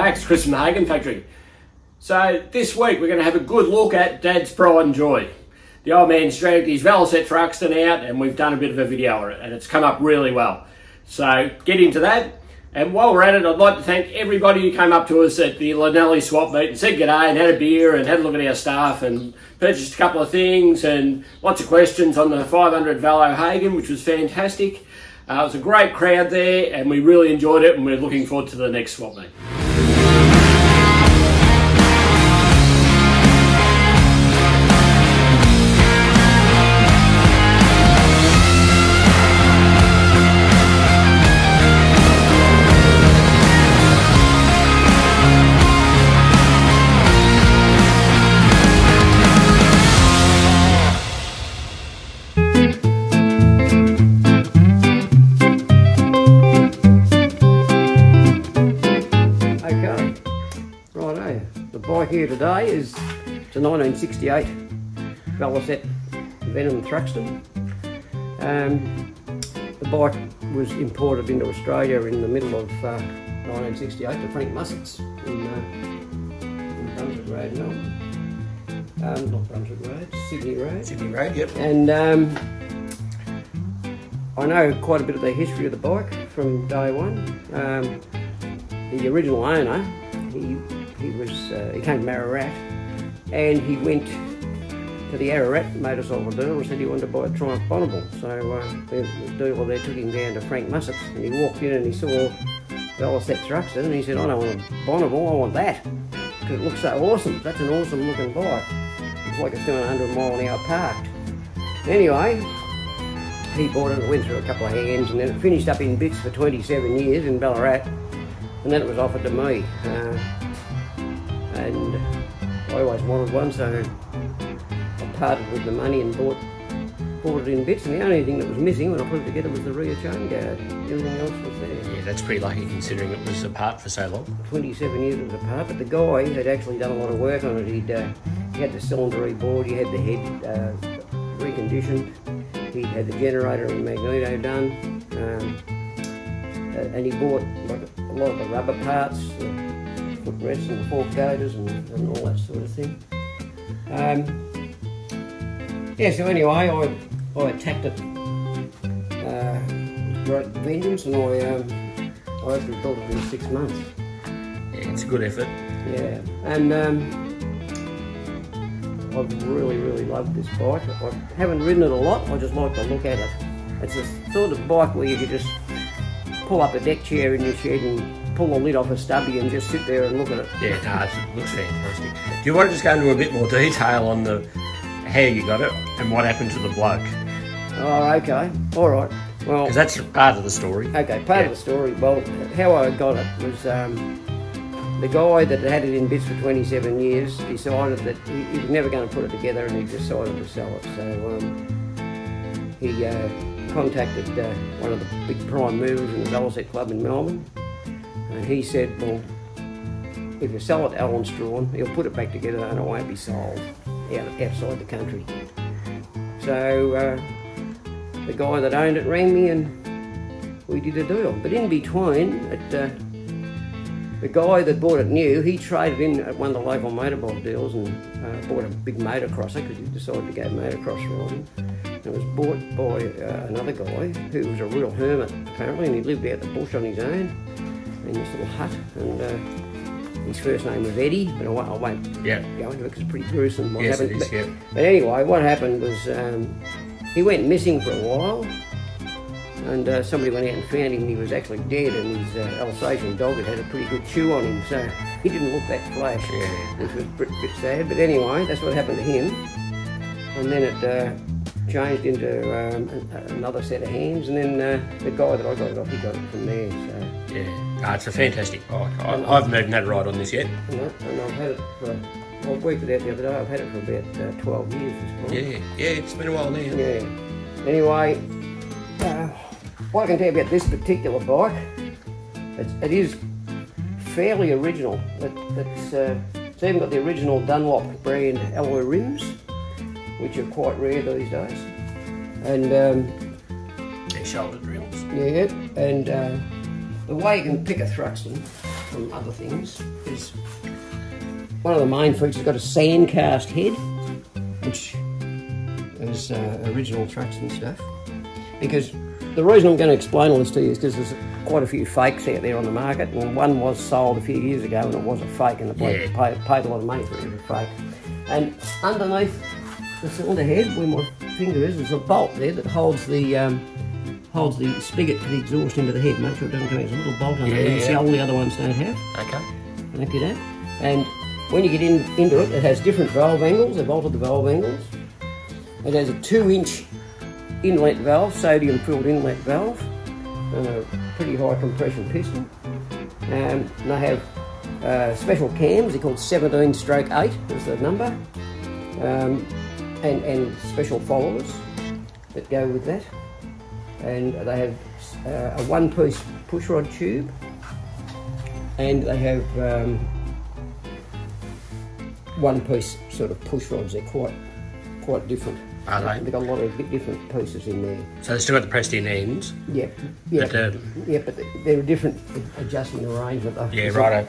back. It's Chris from the Hagen Factory. So this week we're going to have a good look at Dad's pride and joy. The old man's dragged his Velocette Truxton out and we've done a bit of a video on it and it's come up really well. So get into that. And while we're at it, I'd like to thank everybody who came up to us at the Llanelli swap meet and said g'day and had a beer and had a look at our stuff and purchased a couple of things and lots of questions on the 500 Velo Hagen, which was fantastic. It was a great crowd there and we really enjoyed it and we're looking forward to the next swap meet. The bike here today is a 1968 Velocette Venom Truxton. The bike was imported into Australia in the middle of 1968 to Frank Mussett's in Brunswick Road, Melbourne. Not Brunswick Road, Sydney Road. Sydney Road, yep. And I know quite a bit of the history of the bike from day one. The original owner, he came from Ararat and he went to the Ararat motorcycle dealer and said he wanted to buy a Triumph Bonneville. So the dealer there took him down to Frank Mussett's and he walked in and he saw Velocette Truxton and he said, I don't want a Bonneville, I want that because it looks so awesome. That's an awesome looking bike. It's like it's doing 100 mile an hour parked. Anyway, he bought it and went through a couple of hands and then it finished up in bits for 27 years in Ballarat and then it was offered to me. And I always wanted one, so I parted with the money and bought it in bits, and the only thing that was missing when I put it together was the rear chain guard. Everything else was there. Yeah, that's pretty lucky considering it was apart for so long. 27 years it was apart, but the guy had actually done a lot of work on it. He had the cylinder rebored, he had the head reconditioned, he'd had the generator and magneto done, and he bought like a lot of the rubber parts, footrests and the fork gauges and all that sort of thing. Yeah, so anyway, I attacked it with great vengeance and I actually built it in 6 months. Yeah, it's a good effort. Yeah, and I've really loved this bike. I haven't ridden it a lot, I just like to look at it. It's a sort of bike where you could just pull up a deck chair in your shed and pull the lid off a stubby and just sit there and look at it. Yeah, no, it looks fantastic. Do you want to just go into a bit more detail on how you got it and what happened to the bloke? Oh, okay. All right. Well, because that's part of the story. Okay, part of the story. Well, how I got it was the guy that had it in bits for 27 years decided that he was never going to put it together and he decided to sell it. So he contacted one of the big prime movers in the Velocette Club in Melbourne. And he said, well, if you sell it to Alan Strawn, he'll put it back together and it won't be sold outside the country. So the guy that owned it rang me and we did a deal. But in between, the guy that bought it new, he traded in at one of the local motorbike deals and bought a big motocrosser because he decided to go motocross riding. It was bought by another guy who was a real hermit apparently and he lived out the bush on his own in this little hut, and his first name was Eddie, but I won't go into it because it's pretty gruesome what happened. It is, but anyway, what happened was he went missing for a while, and somebody went out and found him and he was actually dead, and his Alsatian dog had a pretty good chew on him, so he didn't look that flash, which was a bit sad. But anyway, that's what happened to him, and then it changed into another set of hands, and then the guy that I got it off, he got it from there. So. Yeah, it's a fantastic bike. I haven't even had a ride on this yet. And I've had it for, I worked it out the other day, I've had it for about 12 years this time. Yeah, it's been a while now. Yeah. Anyway, what I can tell you about this particular bike, it is fairly original. It's even got the original Dunlop brand alloy rims, which are quite rare these days. And they're shouldered rims. Yeah, and the way you can pick a Truxton from other things is one of the main features got a sand cast head, which is original Thruxton stuff. Because the reason I'm going to explain all this to you is because there's quite a few fakes out there on the market, and one was sold a few years ago and it was a fake, and the bloke paid a lot of money for it. It was a fake. And underneath the cylinder head, where my finger is, there's a bolt there that holds the spigot for the exhaust into the head. Make sure it doesn't come out. There's a little bolt on there. You see all the other ones don't have. Okay. Look at that. And when you get into it, it has different valve angles. They've altered the valve angles. It has a 2-inch inlet valve, sodium-filled inlet valve, and a pretty high compression piston. And they have special cams. They're called 17/8 is the number, and special followers that go with that. And they have a 1-piece pushrod tube, and they have 1-piece sort of pushrods. They're quite different. Are they? They've got a lot of different pieces in there. So they've still got the pressed in ends? Yeah. But, but they're a different adjustment arrangement. Yeah, righto.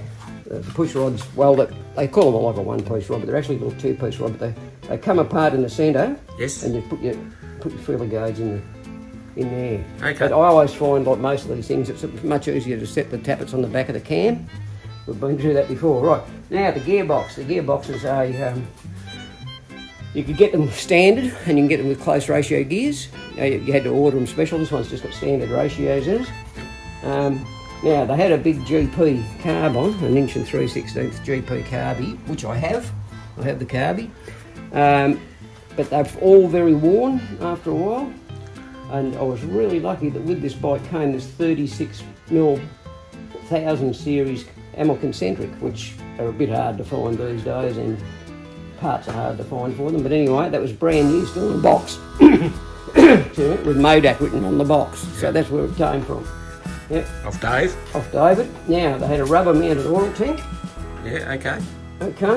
The push rods, well, they call them like a 1-piece rod, but they're actually a little 2-piece rod. But they come apart in the centre. Yes. And you put your feeler gauge in there. Okay. But I always find, like most of these things, it's much easier to set the tappets on the back of the cam. We've been through that before. Right, now the gearbox. The gearbox is a... you could get them standard, and you can get them with close ratio gears. You had to order them special. This one's just got standard ratios in it. Now, they had a big GP carb on, an 1 3/16 GP carby, which I have. I have the carby. But they're all very worn after a while. And I was really lucky that with this bike came this 36mm 1000 series Amel concentric, which are a bit hard to find these days, and parts are hard to find for them. But anyway, that was brand new, still in a box, with Modak written on the box. So that's where it came from. Yep. Off Dave? Off David. Now, they had a rubber mounted oil tank. Yeah, okay. Okay.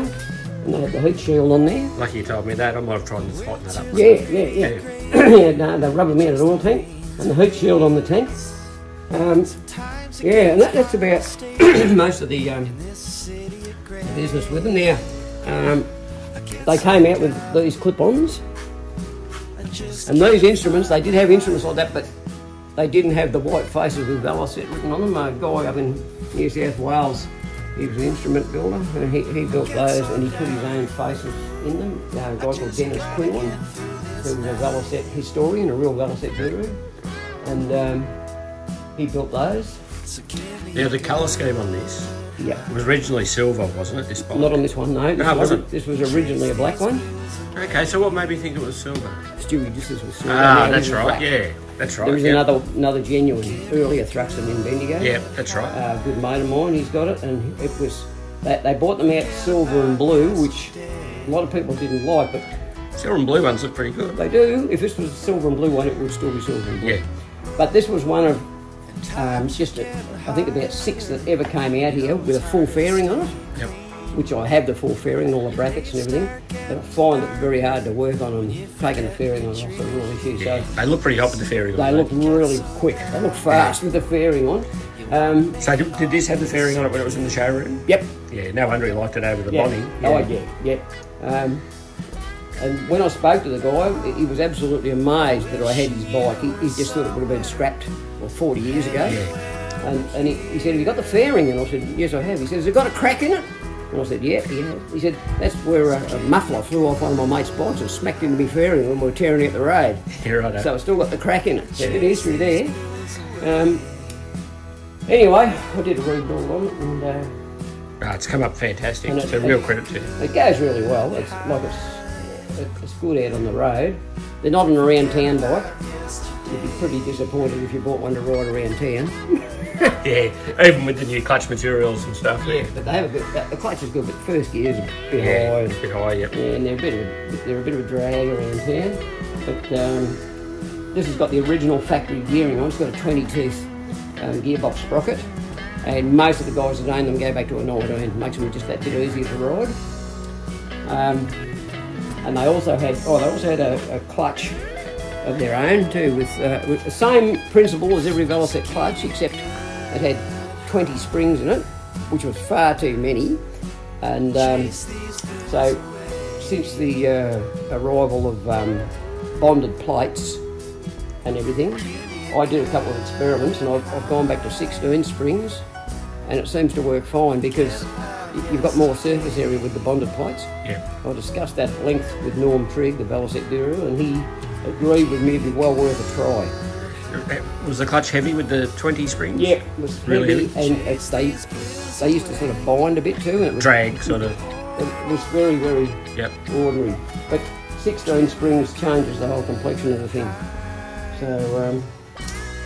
And they had the heat shield on there. Lucky you told me that. I might have tried to tighten that up. Yeah. Yeah, the rubber mounted oil tank and the heat shield on the tank. Yeah, and that's about most of the business with them. Now, they came out with these clip-ons, and these instruments, they did have instruments like that, but they didn't have the white faces with Velocet written on them. A guy up in New South Wales, he was an instrument builder, and he built those, and he put his own faces in them. A guy called Dennis Quinlan, who was a Velocet historian, a real Velocet guru, and he built those. Now, the colour scheme on this was originally silver, wasn't it, this bike? Not on this one, no. No, it wasn't. This was originally a black one. Okay, so what made me think it was silver? Stewie, this was silver. Ah, that's right, yeah. That's right. There was another genuine, earlier Thruxton in Bendigo. Yeah, that's right. A good mate of mine, he's got it, and it was... They bought them out silver and blue, which a lot of people didn't like, but... Silver and blue ones look pretty good. They do. If this was a silver and blue one, it would still be silver and blue. Yeah. But this was one of... I think about 6 that ever came out here with a full fairing on it. Yep. Which I have the full fairing and all the brackets and everything, but I find it very hard to work on them. Taking the fairing on is also a real issue. Yeah. So they look pretty hot with the fairing on. They look really quick. They look fast with the fairing on. So did this have the fairing on it when it was in the showroom? Yep. Yeah, no wonder he liked it over the body. Yeah. Oh, yeah. And when I spoke to the guy, he was absolutely amazed that I had his bike. He just thought it would have been scrapped 40 years ago. Yeah. And he said, have you got the fairing? And I said, yes, I have. He said, has it got a crack in it? And I said, yeah. He said, that's where a muffler flew off one of my mate's bikes and smacked into me fairing when we were tearing out the road. Yeah, right. So it's still got the crack in it. So a bit of history there. Anyway, I did a rebuild on it, and it's come up fantastic. It's a real credit to you. It goes really well. It's like it's good out on the road. They're not an around town bike. You'd be pretty disappointed if you bought one to ride around town. Yeah, even with the new clutch materials and stuff. Yeah, but they have the clutch is good, but first gear's a bit high. A bit high, yep. Yeah, and they're a bit of a drag around town. But this has got the original factory gearing on. It's got a 20-tooth gearbox sprocket, and most of the guys that own them go back to a 19. Makes them just that bit easier to ride. And they also had a clutch of their own too, with the same principle as every Velocet clutch, except it had 20 springs in it, which was far too many. And so since the arrival of bonded plates and everything, I did a couple of experiments, and I've gone back to 16 springs, and it seems to work fine because you've got more surface area with the bonded plates. Yeah. I discussed that at length with Norm Trigg, the Velocet guru, and he agreed with me it'd be well worth a try. Was the clutch heavy with the 20 springs? Yeah, it was Really heavy, and they used to sort of bind a bit too, and it was Drag, sort of. It was very, very Yep. ordinary. But 16 springs changes the whole complexion of the thing. So,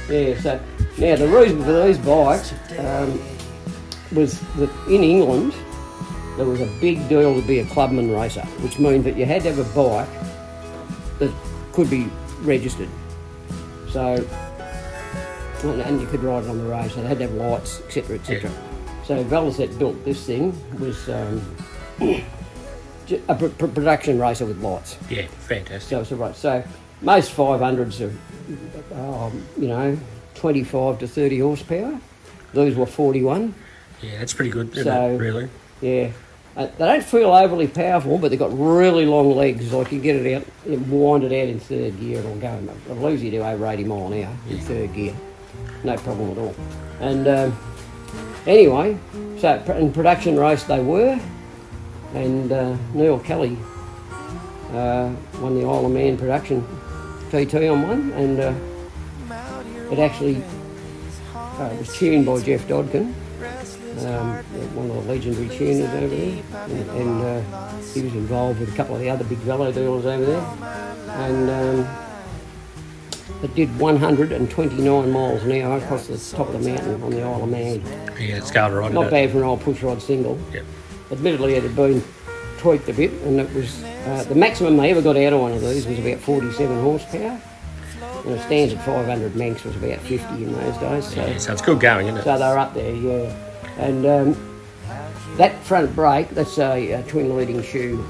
yeah, so now the reason for these bikes was that in England there was a big deal to be a clubman racer, which means that you had to have a bike that could be registered. So, and you could ride it on the road, so they had to have lights, etc., etc. So Velocet built this thing, was a production racer with lights. Yeah, fantastic. So it's right. So most 500s are, you know, 25 to 30 horsepower. These were 41. Yeah, that's pretty good, isn't So, it, really? Yeah. They don't feel overly powerful, but they've got really long legs. Like you get it out, you wind it out in third gear, it'll go. It'll lose you to over 80 mile an hour in third gear. No problem at all. And anyway, so in production race they were, and Neil Kelly won the Isle of Man production TT on one, and it actually was tuned by Jeff Dodkin, one of the legendary tuners over there, and he was involved with a couple of the other big velo dealers over there, and it did 129 miles an hour across the top of the mountain on the Isle of Man. Yeah, it's going right. Not bad for an old pushrod single. Yep. Admittedly, it had been tweaked a bit, and it was the maximum they ever got out of one of these was about 47 horsepower. And a standard 500 Manx was about 50 in those days. So, Yeah, so it's good going, isn't it? so they're up there, yeah. And that front brake, that's a twin leading shoe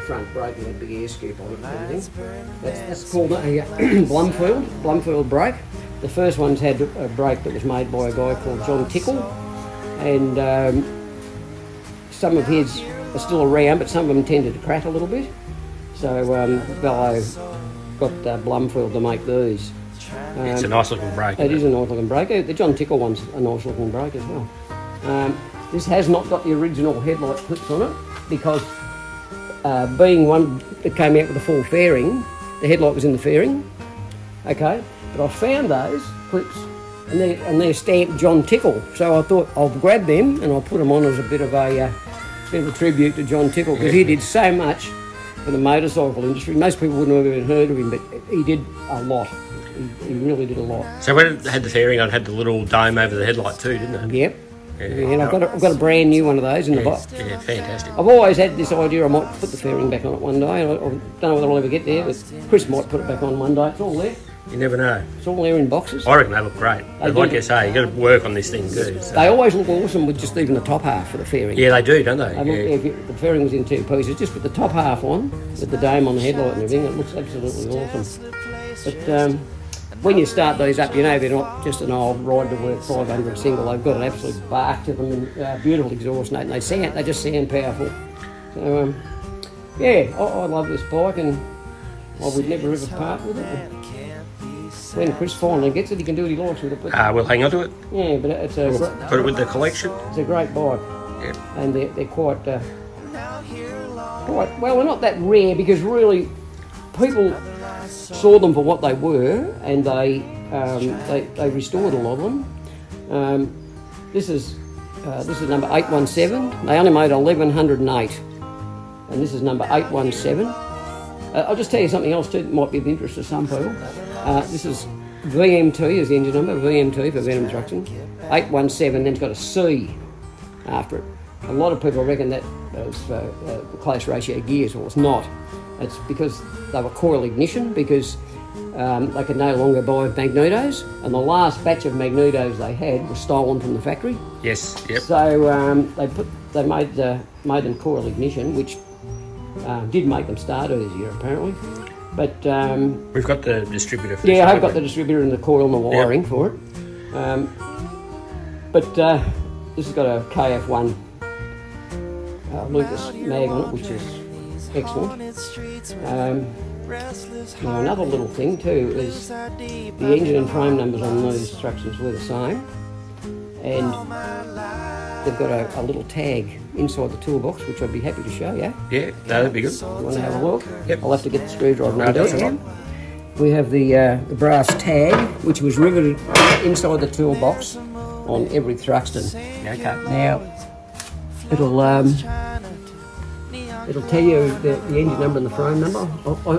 front brake with a big air scoop on it and everything. That's called a Blumfield brake. The first ones had a brake that was made by a guy called John Tickle, and some of his are still around, but some of them tended to crack a little bit. So Velo got Blumfield to make these. It's a nice looking brake. It is a nice looking brake. The John Tickle one's a nice looking brake as well. This has not got the original headlight clips on it because being one that came out with a full fairing, the headlight was in the fairing. Okay, but I found those clips and they're stamped John Tickle. So I thought I'll grab them and I'll put them on as a bit of a tribute to John Tickle, because he did so much for the motorcycle industry. Most people wouldn't have even heard of him, but he did a lot. He really did a lot. So when it had the fairing on, it had the little dome over the headlight too, didn't it? Yep. Yeah. And I've got a brand new one of those in the box. Yeah, fantastic. I've always had this idea I might put the fairing back on it one day. I don't know whether I'll ever get there, but Chris might put it back on one day. It's all there. You never know. It's all there in boxes. I reckon they look great. But like you say, you got to work on this thing too. So. They always look awesome with just even the top half of the fairing. Yeah, they do, don't they? If the fairing was in two pieces, just put the top half on with the dome on the headlight and everything. It looks absolutely awesome. But when you start these up, you know they're not just an old ride-to-work 500 single. They've got an absolute bark to them and beautiful exhaust note, and they just sound powerful. So yeah, I love this bike, and I would never ever part with it. When Chris finally gets it, he can do what he likes with it. But, we'll hang on to it. Yeah, but it's Put it with the collection. It's a great bike. Yep. And they're quite well. They're not that rare because really people saw them for what they were, and they restored a lot of them. This is number 817. They only made 1108, and this is number 817. I'll just tell you something else too that might be of interest to some people. This is VMT is the engine number, VMT for Venom Truxton. 817, then it's got a C after it. A lot of people reckon that was close ratio gears. Well, it's not. It's because they were coil ignition, because they could no longer buy magnetos, and the last batch of magnetos they had was stolen from the factory. Yes, yep. So they made them coil ignition, which did make them start easier apparently. But we've got the distributor for I've got the distributor and the coil and the wiring for it. But this has got a KF1 Lucas mag on it, which is excellent. Now another little thing too is the engine and frame numbers on those instructions were the same, and they've got a little tag inside the toolbox, which I'd be happy to show you. Yeah, that'd be good. You want to have a look? Yep. I'll have to get the screwdriver and that's do it. all right. We have the brass tag, which was riveted inside the toolbox on every Thruxton. Okay. Now, it'll tell you the engine number and the frame number.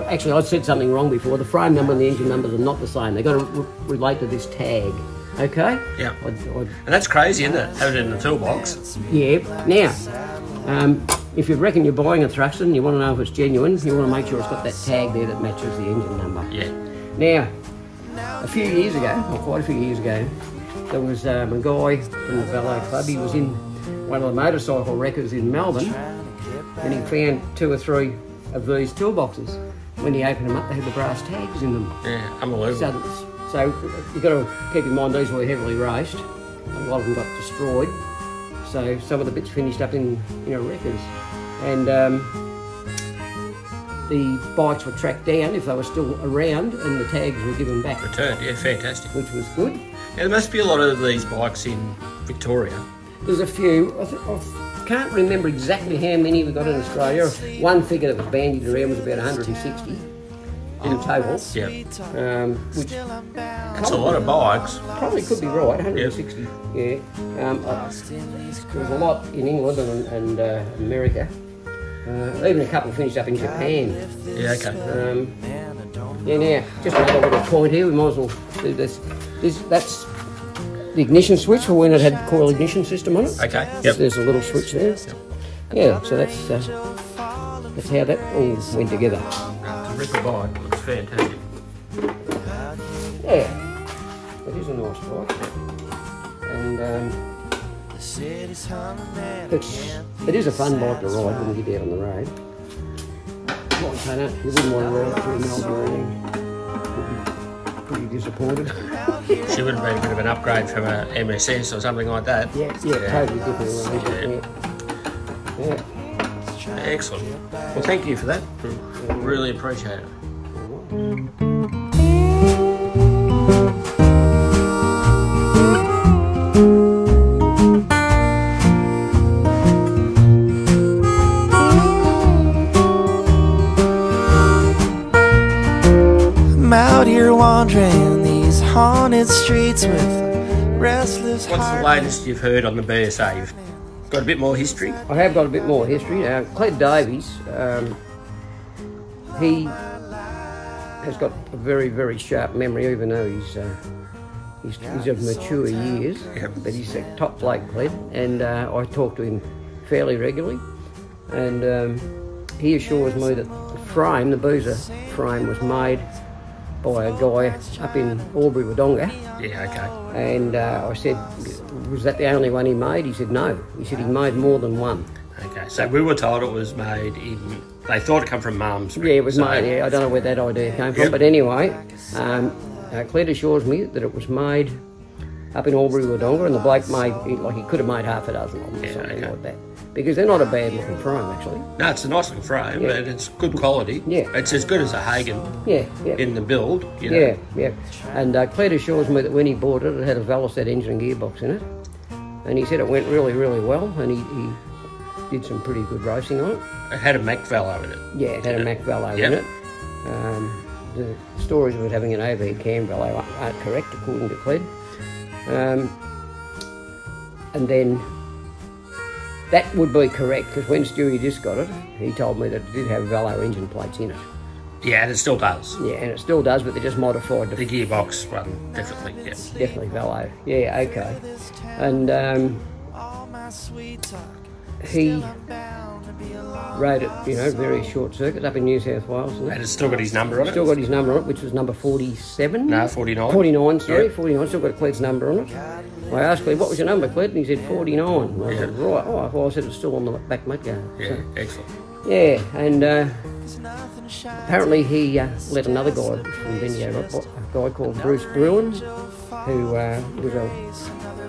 Actually, I said something wrong before. The frame number and the engine numbers are not the same. They've got to relate to this tag. Okay? Yeah. And that's crazy, isn't it? Having it in the toolbox. Yeah. Now, if you reckon you're buying a Thruxton and you want to know if it's genuine, you want to make sure it's got that tag there that matches the engine number. Yeah. Now, a few years ago, or quite a few years ago, there was a guy from the Ballet Club. He was in one of the motorcycle wreckers in Melbourne, and he found 2 or 3 of these toolboxes. When he opened them up, they had the brass tags in them. Yeah, unbelievable. So you've got to keep in mind these were heavily raced. A lot of them got destroyed. So some of the bits finished up in wreckers. And the bikes were tracked down if they were still around, and the tags were given back. Returned, yeah, fantastic. Which was good. Yeah, there must be a lot of these bikes in Victoria. There's a few. I can't remember exactly how many we got in Australia. One figure that was bandied around was about 160 in total. Yeah. Which that's a lot of bikes. Probably could be right, 160. Yep. Yeah. There was a lot in England and America. Even a couple finished up in Japan. Yeah, okay. Yeah, now, just another little point here, we might as well do this. That's the ignition switch for when it had coil ignition system on it. Okay, yep. There's a little switch there. Yep. Yeah, so that's how that all went together. It's a ripper bike, looks fantastic. Yeah, it is a nice bike. And it is a fun bike to ride when you get out on the road. You wouldn't want to ride it through Melbourne or anything. You'd be pretty disappointed. She would have been a bit of an upgrade from a MSS or something like that. Yeah. Totally different arrangement. Yeah. Excellent. Well, thank you for that. Really appreciate it. Out here wandering these haunted streets with restless heart. What's the latest you've heard on the BSA? You've got a bit more history? I have got a bit more history. Cled Davies, he has got a very, very sharp memory, even though he's of mature years. Yep. But he's a top bloke, Cled, and I talk to him fairly regularly. And he assures me that the frame, the Boozer frame, was made by a guy up in Albury, Wodonga. Yeah, okay. And I said, was that the only one he made? He said, no. He said he made more than one. Okay, so we were told it was made in, they thought it came from Malmesbury. Yeah, it was made, yeah. I don't know where that idea came from. But anyway, Cled assures me that it was made up in Albury, Wodonga, and the bloke made, he could have made half a dozen of them or something like that. Because they're not a bad looking frame, actually. No, it's a nice looking frame, but it's good quality. Yeah. It's as good as a Hagen in the build, you know. Yeah. And Cled assures me that when he bought it, it had a Velocet engine and gearbox in it. And he said it went really, really well, and he did some pretty good racing on it. It had a Mac Velo in it. Yeah, it had a Mac Velo in it. The stories of it having an AV cam Velo aren't correct, according to Cled. And then that would be correct, because when Stewie just got it, he told me that it did have Velo engine plates in it. Yeah, and it still does. Yeah, and it still does, but they just modified the gearbox one, definitely, yeah. Definitely Velo. Yeah, okay. And he rode it, very short circuits up in New South Wales. And it's still got his number on it? Still got his number on it, which was number 47. No, 49. 49, sorry, 49. Still got Cled's number on it. I asked Cled, what was your number, Cled? And he said 49. And I said, right. Oh, well, I said it's still on the back mudguard. Yeah, excellent. Yeah, and apparently he let another guy from Bendigo, a guy called Bruce Bruin, who was a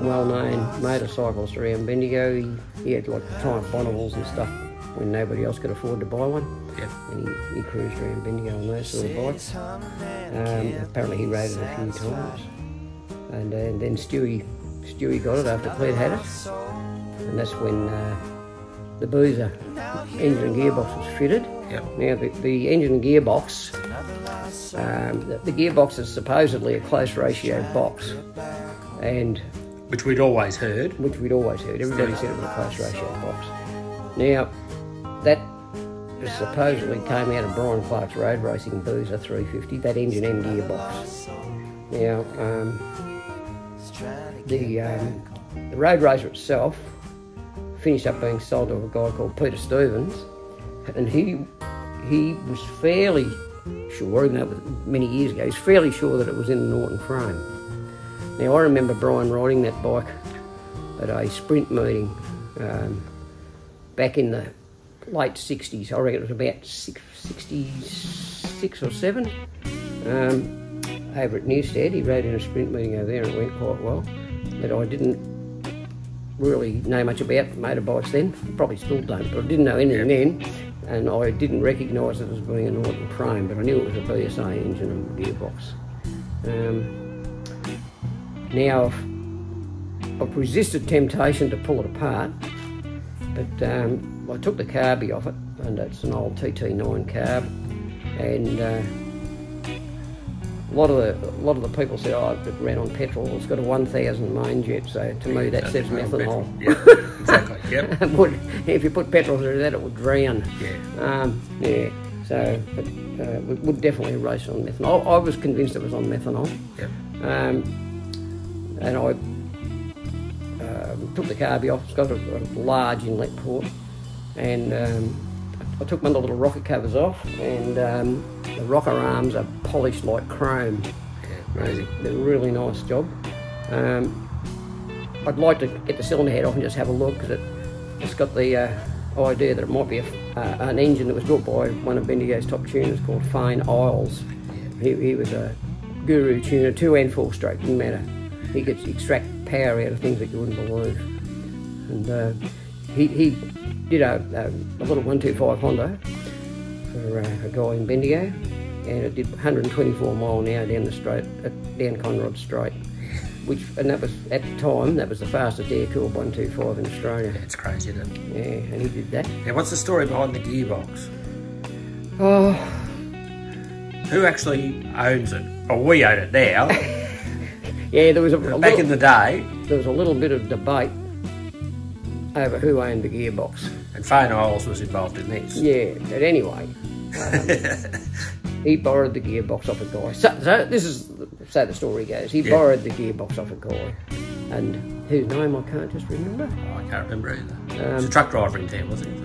well-known motorcyclist around Bendigo. He had like Triumph Bonnevilles and stuff when nobody else could afford to buy one. Yep. And he cruised around Bendigo on those sort of bikes. Apparently he rode it a few times. And then Stewie got it after Cled had it. And that's when the Boozer engine and gearbox was fitted. Yep. Now the engine and gearbox, the gearbox is supposedly a close ratio box, and which we'd always heard. Everybody said it was a close ratio box. Now that supposedly came out of Brian Clark's road racing Boozer 350. That engine and gearbox. Now the road racer itself finished up being sold to a guy called Peter Stevens, and he was fairly sure, even though it was many years ago, he's fairly sure that it was in the Norton frame. Now I remember Brian riding that bike at a sprint meeting back in the late 60s. I reckon it was about 66 or 7. Over at Newstead, he rode in a sprint meeting over there and it went quite well. But I didn't really know much about motorbikes then. Probably still don't, but I didn't know anything then. And I didn't recognise it as being a Norton frame, but I knew it was a BSA engine and gearbox. Now I've resisted temptation to pull it apart, but I took the carby off it, and it's an old TT9 carb, and a lot of the people said, oh, it ran on petrol. It's got a 1000 main jet, so to me that says methanol. Yeah, exactly. Yep. If you put petrol through that, it would drown. Yeah. So we would definitely race on methanol. I was convinced it was on methanol. Yep. And I took the carby off. It's got a large inlet port, and I took one of the little rocker covers off, and the rocker arms are polished like chrome. Yeah, amazing. They're a really nice job. I'd like to get the cylinder head off and just have a look, because it's got the idea that it might be an engine that was built by one of Bendigo's top tuners called Fane Isles. He was a guru tuner, 2 and 4 stroke, didn't matter. He could extract power out of things that you wouldn't believe. And he did a little 125 Honda for a guy in Bendigo, and it did 124 mile an hour down the straight, down Conrod Straight, and that was, at the time, that was the fastest air-cooled 125 in Australia. Yeah, it's crazy, isn't it? Yeah, and he did that. Now, what's the story behind the gearbox? Oh, who actually owns it? Oh, we own it now. yeah, there was back in the day, there was a little bit of debate over who owned the gearbox. And Fane Isles was involved in this. Yeah, but anyway, he borrowed the gearbox off a guy. So this is, so the story goes, he borrowed the gearbox off a guy, and whose name I can't just remember. Oh, I can't remember either. It was a truck driver in town, wasn't it?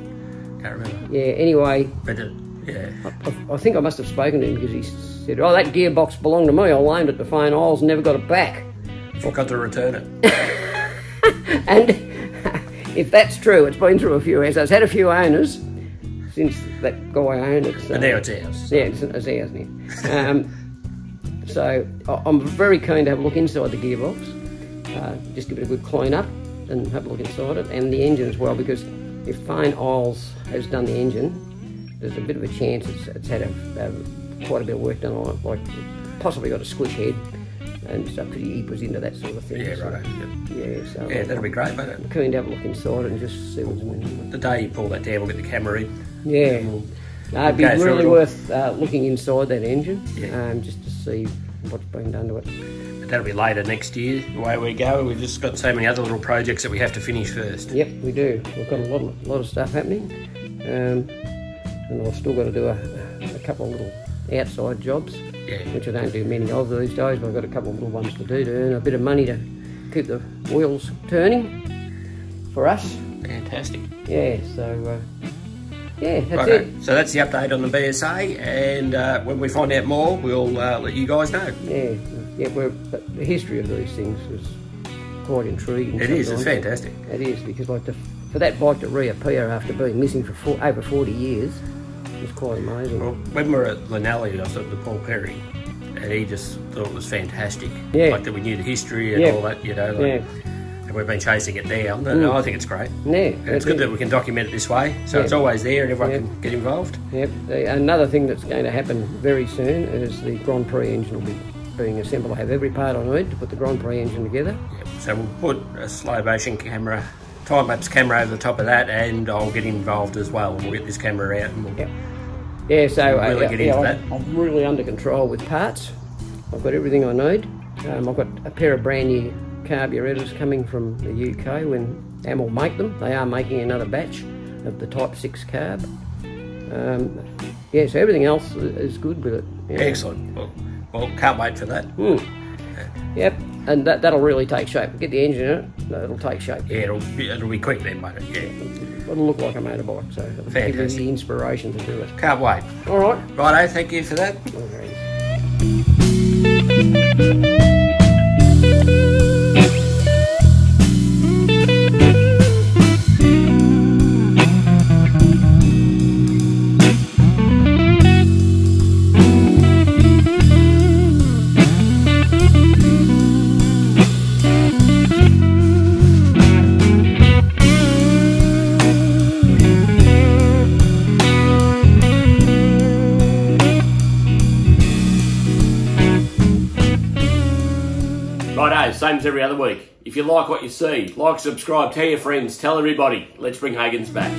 Can't remember. Yeah, anyway. But yeah. I think I must have spoken to him, because he said, oh, that gearbox belonged to me. I loaned it to Fane Isles and never got it back. Forgot to return it. And if that's true, it's been through a few owners. It's had a few owners since that guy owned it. So. And now it's ours. Yeah, it's ours now. So I'm very keen to have a look inside the gearbox, just give it a good clean up and have a look inside it, and the engine as well, because if Fane Isles has done the engine, there's a bit of a chance it's had quite a bit of work done on it, like possibly got a squish head and stuff, because he was into that sort of thing. Yeah, so, right. Yeah, so yeah, that'll be great, won't it? I'm keen to have a look inside and just see what's in it. The day you pull that down, we'll get the camera in. Yeah. It'd be really worth looking inside that engine, just to see what's been done to it. But that'll be later next year, the way we go. We've just got so many other little projects that we have to finish first. Yep, we do. We've got a lot of stuff happening, and I've still got to do a couple of little outside jobs, which I don't do many of these days, but I've got a couple of little ones to do to earn a bit of money to keep the wheels turning for us. Fantastic. Yeah, so yeah, that's it. So that's the update on the BSA, and when we find out more, we'll let you guys know. Yeah, the history of these things is quite intriguing. It is, it's fantastic. It is, because like for that bike to reappear after being missing for over 40 years, it's quite amazing. Well, when we were at Llanelli, I was at the Paul Perry, and he just thought it was fantastic. Yeah. Like that we knew the history and all that, you know. Like, and we've been chasing it down. And I think it's great. Yeah. And it's good that we can document it this way, so it's always there and everyone can get involved. Yep. Another thing that's going to happen very soon is the Grand Prix engine will be being assembled. I have every part I need to put the Grand Prix engine together. Yep. So we'll put a slow motion camera, time-lapse camera over the top of that, and I'll get involved as well. We'll get this camera out and we'll Yeah, so really get into that. I'm really under control with parts. I've got everything I need. I've got a pair of brand new carburetors coming from the UK when Amel make them. They are making another batch of the Type 6 carb. Yeah, so everything else is good with it. Yeah. Excellent. Well, can't wait for that. Yep, and that'll really take shape. Get the engine in it, it'll take shape. Yeah, it'll be quick then, won't it? Yeah. It'll look like a motorbike, so it'll give you the inspiration to do it. Can't wait. All right. Righto, thank you for that. Righto, same as every other week. If you like what you see, like, subscribe, tell your friends, tell everybody. Let's bring Hagens back.